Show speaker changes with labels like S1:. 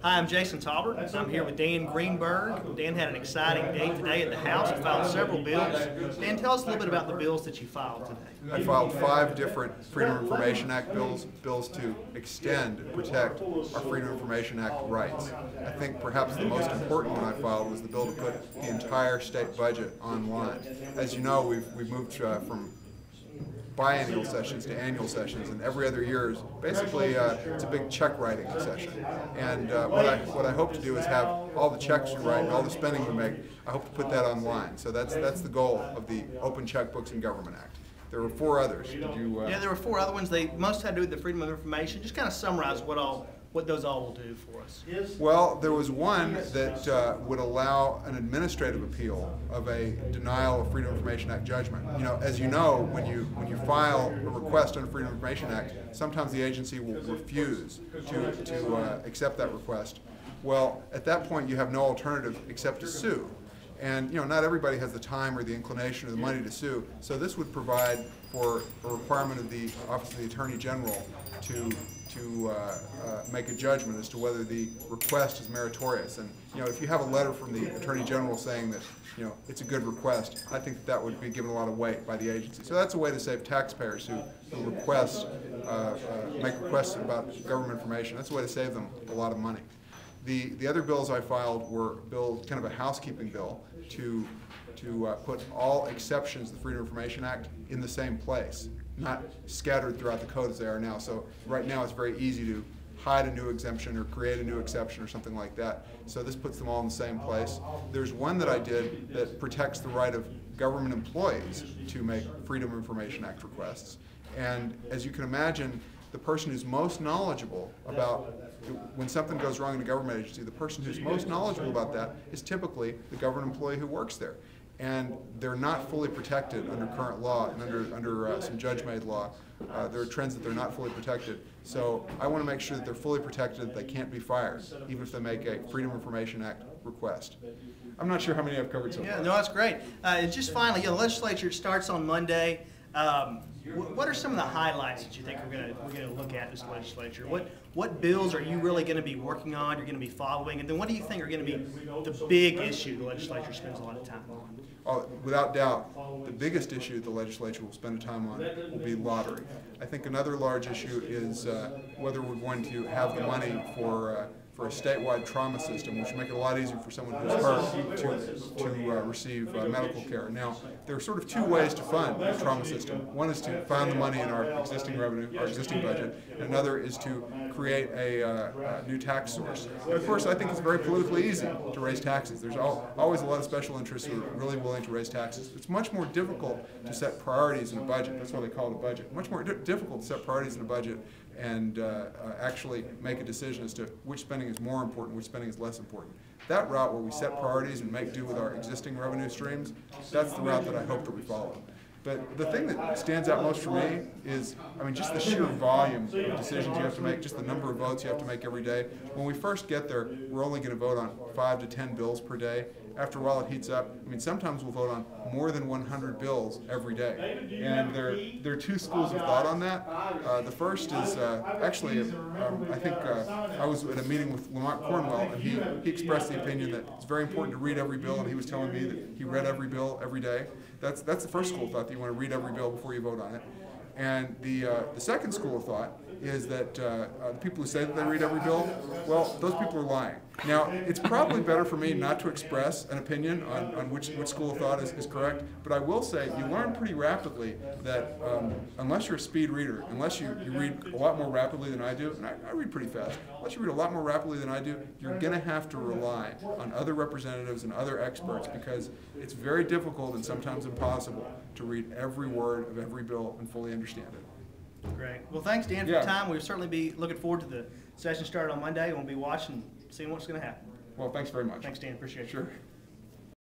S1: Hi, I'm Jason Tolbert. I'm here with Dan Greenberg. Dan had an exciting day today at the House. He filed several bills. Dan, tell us a little bit about the bills that you filed today.
S2: I filed 5 different Freedom of Information Act bills to extend and protect our Freedom of Information Act rights. I think perhaps the most important one I filed was the bill to put the entire state budget online. As you know, we've moved from biannual sessions to annual sessions, and every other year is basically it's a big check writing session. And what I hope to do is have all the checks we write and all the spending we make, I hope to put that online. So that's the goal of the Open Checkbooks in Government Act. There were 4 others. Did you?
S1: Yeah, there were 4 other ones. They most had to do with the freedom of information. Just kind of summarize what those all will do for us.
S2: Well, there was one that would allow an administrative appeal of a denial of Freedom of Information Act judgment. You know, as you know, when you file a request under Freedom of Information Act, sometimes the agency will refuse to accept that request. Well, at that point, you have no alternative except to sue. And you know, not everybody has the time or the inclination or the money to sue. So this would provide for a requirement of the Office of the Attorney General to make a judgment as to whether the request is meritorious. And you know, if you have a letter from the Attorney General saying that it's a good request, I think that would be given a lot of weight by the agency. So that's a way to save taxpayers who request make requests about government information. That's a way to save them a lot of money. The other bills I filed were kind of a housekeeping bill to put all exceptions to the Freedom of Information Act in the same place, not scattered throughout the code as they are now. So right now it's very easy to hide a new exemption or create a new exception or something like that. So this puts them all in the same place. There's one that I did that protects the right of government employees to make Freedom of Information Act requests. And as you can imagine, the person who's most knowledgeable about when something goes wrong in a government agency, the person who's most knowledgeable about that is typically the government employee who works there. And they're not fully protected under current law and under some judge-made law. There are trends that they're not fully protected. So I want to make sure that they're fully protected, that they can't be fired, even if they make a Freedom of Information Act request. I'm not sure how many I've covered so far.
S1: Yeah, no, that's great. And just finally, the legislature starts on Monday. What are some of the highlights that you think we're going to look at in this legislature? What bills are you really going to be working on, you're going to be following, and then what do you think are going to be the big issue the legislature spends a lot of time on?
S2: Without doubt, the biggest issue the legislature will spend time on will be lottery. I think another large issue is whether we're going to have the money for a statewide trauma system, which would make it a lot easier for someone who's hurt to receive medical care. Now, there are sort of 2 ways to fund the trauma system. One is to find the money in our existing revenue, our existing budget, and another is to create a new tax source. And of course, I think it's very politically easy to raise taxes. There's always a lot of special interests who are really willing to raise taxes. It's much more difficult to set priorities in a budget. That's why they call it a budget. Much more difficult to set priorities in a budget and actually make a decision as to which spending is more important, which spending is less important. That route where we set priorities and make do with our existing revenue streams, that's the route that I hope that we follow. But the thing that stands out most for me is, just the sheer volume of decisions you have to make, just the number of votes you have to make every day. When we first get there, we're only going to vote on 5 to 10 bills per day. After a while, it heats up. Sometimes we'll vote on more than 100 bills every day. And there are 2 schools of thought on that. The first is I think I was at a meeting with Lamont Cornwell, and he expressed the opinion that it's very important to read every bill, and he was telling me that he read every bill every day. That's the first school of thought, that you want to read every bill before you vote on it. And the second school of thought is that the people who say that they read every bill, well, those people are lying. Now, it's probably better for me not to express an opinion on which school of thought is correct, but I will say you learn pretty rapidly that unless you're a speed reader, unless you read a lot more rapidly than I do, and I read pretty fast, unless you read a lot more rapidly than I do, you're going to have to rely on other representatives and other experts, because it's very difficult and sometimes impossible to read every word of every bill and fully understand it.
S1: Great. Well, thanks, Dan, for your time. We'll certainly be looking forward to the session started on Monday, and we'll be watching, seeing what's going to happen.
S2: Well, thanks very much.
S1: Thanks, Dan. Appreciate it.
S2: Sure.